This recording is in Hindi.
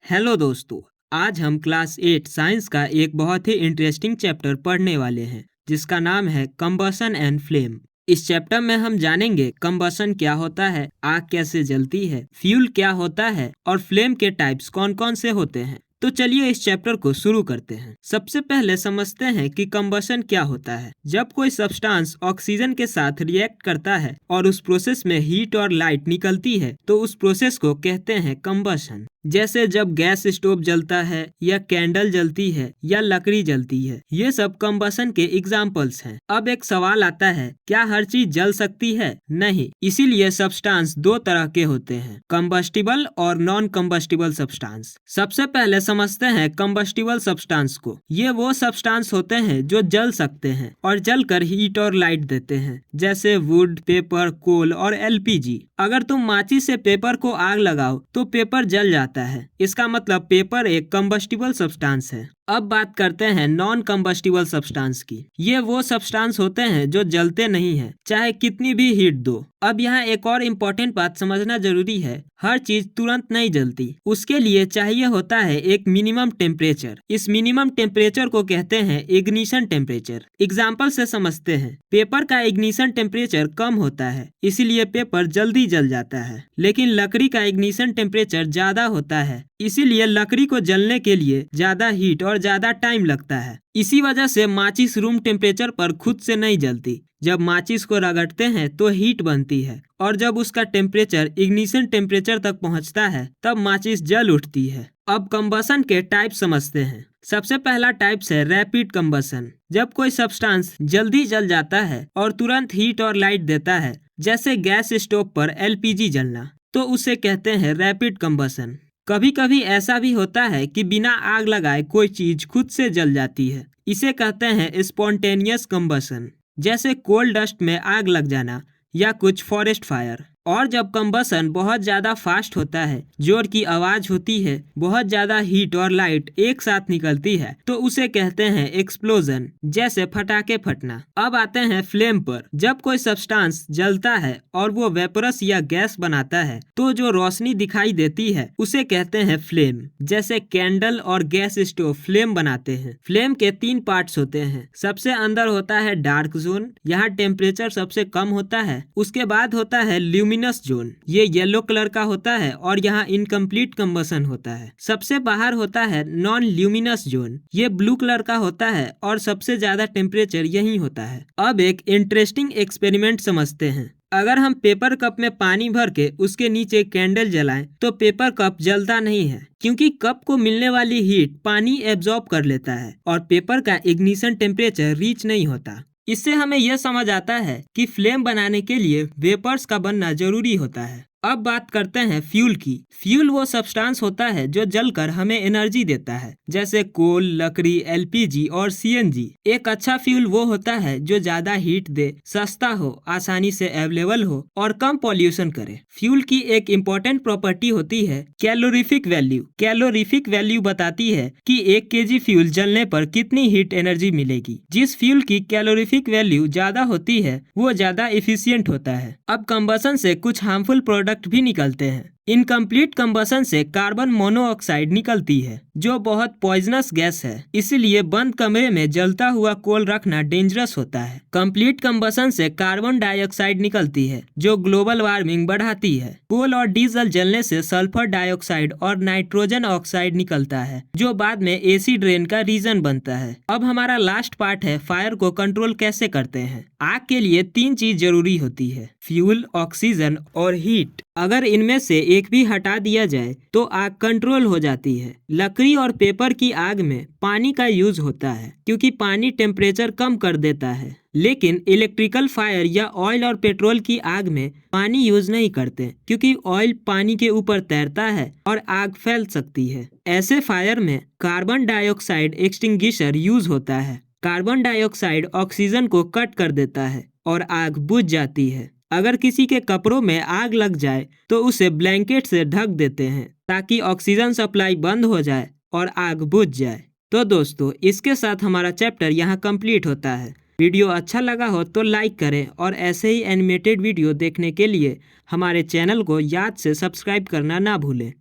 हेलो दोस्तों। आज हम क्लास 8 साइंस का एक बहुत ही इंटरेस्टिंग चैप्टर पढ़ने वाले हैं जिसका नाम है कंबसन एंड फ्लेम। इस चैप्टर में हम जानेंगे कंबसन क्या होता है, आग कैसे जलती है, फ्यूल क्या होता है और फ्लेम के टाइप्स कौन कौन से होते हैं। तो चलिए इस चैप्टर को शुरू करते हैं। सबसे पहले समझते हैं कि कंबसन क्या होता है। जब कोई सब्सटेंस ऑक्सीजन के साथ रिएक्ट करता है और उस प्रोसेस में हीट और लाइट निकलती है तो उस प्रोसेस को कहते हैं कंबसन। जैसे जब गैस स्टोव जलता है या कैंडल जलती है या लकड़ी जलती है, ये सब कंबसन के एग्जाम्पल्स हैं। अब एक सवाल आता है, क्या हर चीज जल सकती है? नहीं। इसीलिए सब्सटेंस दो तरह के होते हैं, कंबस्टिबल और नॉन कंबस्टिबल सब्सटेंस। सबसे पहले समझते हैं कंबस्टिबल सब्सटेंस को। ये वो सब्सटेंस होते हैं जो जल सकते हैं और जलकर हीट और लाइट देते हैं, जैसे वुड, पेपर, कोल और एलपीजी। अगर तुम माचिस से पेपर को आग लगाओ तो पेपर जल जाता है। इसका मतलब पेपर एक कंबस्टिबल सब्सटेंस है। अब बात करते हैं नॉन कंबस्टिबल सब्सटेंस की। ये वो सब्सटेंस होते हैं जो जलते नहीं हैं, चाहे कितनी भी हीट दो। अब यहाँ एक और इम्पोर्टेंट बात समझना जरूरी है, हर चीज तुरंत नहीं जलती। उसके लिए चाहिए होता है एक मिनिमम टेम्परेचर। इस मिनिमम टेम्परेचर को कहते हैं इग्निशन टेम्परेचर। एग्जाम्पल से समझते हैं, पेपर का इग्निशन टेम्परेचर कम होता है, इसीलिए पेपर जल्दी जल जाता है। लेकिन लकड़ी का इग्निशन टेम्परेचर ज्यादा होता है, इसीलिए लकड़ी को जलने के लिए ज्यादा हीट और ज्यादा टाइम लगता है। इसी वजह से माचिस रूम टेम्परेचर पर खुद से नहीं जलती। जब माचिस को रगड़ते हैं तो हीट बनती है और जब उसका टेम्परेचर इग्निशन टेम्परेचर तक पहुंचता है तब माचिस जल उठती है। अब कंबसन के टाइप समझते हैं। सबसे पहला टाइप्स है रैपिड कंबसन। जब कोई सब्सटेंस जल्दी जल जाता है और तुरंत हीट और लाइट देता है, जैसे गैस स्टोव पर एलपीजी जलना, तो उसे कहते हैं रैपिड कंबसन। कभी कभी ऐसा भी होता है कि बिना आग लगाए कोई चीज खुद से जल जाती है, इसे कहते हैं स्पॉन्टेनियस कंबसन, जैसे कोल डस्ट में आग लग जाना या कुछ फॉरेस्ट फायर। और जब कंबसन बहुत ज्यादा फास्ट होता है, जोर की आवाज होती है, बहुत ज्यादा हीट और लाइट एक साथ निकलती है, तो उसे कहते हैं एक्सप्लोजन, जैसे फटाके फटना। अब आते हैं फ्लेम पर। जब कोई सब्सटेंस जलता है और वो वेपोरस या गैस बनाता है तो जो रोशनी दिखाई देती है उसे कहते हैं फ्लेम, जैसे कैंडल और गैस स्टोव फ्लेम बनाते हैं। फ्लेम के 3 पार्ट्स होते हैं। सबसे अंदर होता है डार्क जोन, यहाँ टेम्परेचर सबसे कम होता है। उसके बाद होता है ल्यूमिनस जोन, ये येलो कलर का होता है और यहाँ इनकम्प्लीट कंबसन होता है। सबसे बाहर होता है नॉन ल्यूमिनस जोन, ये ब्लू कलर का होता है और सबसे ज्यादा टेम्परेचर यहीं होता है। अब एक इंटरेस्टिंग एक्सपेरिमेंट समझते हैं। अगर हम पेपर कप में पानी भर के उसके नीचे कैंडल जलाएं तो पेपर कप जलता नहीं है, क्योंकि कप को मिलने वाली हीट पानी एब्जॉर्ब कर लेता है और पेपर का इग्निशन टेम्परेचर रीच नहीं होता। इससे हमें यह समझ आता है कि फ्लेम बनाने के लिए वेपर्स का बनना जरूरी होता है। अब बात करते हैं फ्यूल की। फ्यूल वो सब्सटेंस होता है जो जलकर हमें एनर्जी देता है, जैसे कोल, लकड़ी, एलपीजी और सीएनजी। एक अच्छा फ्यूल वो होता है जो ज्यादा हीट दे, सस्ता हो, आसानी से अवेलेबल हो और कम पॉल्यूशन करे। फ्यूल की एक इम्पोर्टेंट प्रॉपर्टी होती है कैलोरीफिक वैल्यू। कैलोरीफिक वैल्यू बताती है कि 1 केजी फ्यूल जलने पर कितनी हीट एनर्जी मिलेगी। जिस फ्यूल की कैलोरीफिक वैल्यू ज्यादा होती है वो ज्यादा इफिशियंट होता है। अब कंबसन से कुछ हार्मफुल प्रोडक्ट भी निकलते हैं। इनकम्प्लीट कंबसन से कार्बन मोनोऑक्साइड निकलती है जो बहुत पॉइजनस गैस है, इसलिए बंद कमरे में जलता हुआ कोल रखना डेंजरस होता है। कंप्लीट कंबसन से कार्बन डाइऑक्साइड निकलती है जो ग्लोबल वार्मिंग बढ़ाती है। कोल और डीजल जलने से सल्फर डाइऑक्साइड और नाइट्रोजन ऑक्साइड निकलता है जो बाद में एसिड रेन का रीजन बनता है। अब हमारा लास्ट पार्ट है फायर को कंट्रोल कैसे करते हैं। आग के लिए 3 चीज जरूरी होती है, फ्यूल, ऑक्सीजन और हीट। अगर इनमें से एक भी हटा दिया जाए तो आग कंट्रोल हो जाती है। लकड़ी और पेपर की आग में पानी का यूज होता है क्योंकि पानी टेम्परेचर कम कर देता है, लेकिन इलेक्ट्रिकल फायर या ऑयल और पेट्रोल की आग में पानी यूज नहीं करते क्योंकि ऑयल पानी के ऊपर तैरता है और आग फैल सकती है। ऐसे फायर में कार्बन डाइऑक्साइड एक्सटिंग्विशर यूज होता है। कार्बन डाइऑक्साइड ऑक्सीजन को कट कर देता है और आग बुझ जाती है। अगर किसी के कपड़ों में आग लग जाए तो उसे ब्लैंकेट से ढक देते हैं ताकि ऑक्सीजन सप्लाई बंद हो जाए और आग बुझ जाए। तो दोस्तों, इसके साथ हमारा चैप्टर यहाँ कंप्लीट होता है। वीडियो अच्छा लगा हो तो लाइक करें और ऐसे ही एनिमेटेड वीडियो देखने के लिए हमारे चैनल को याद से सब्सक्राइब करना ना भूलें।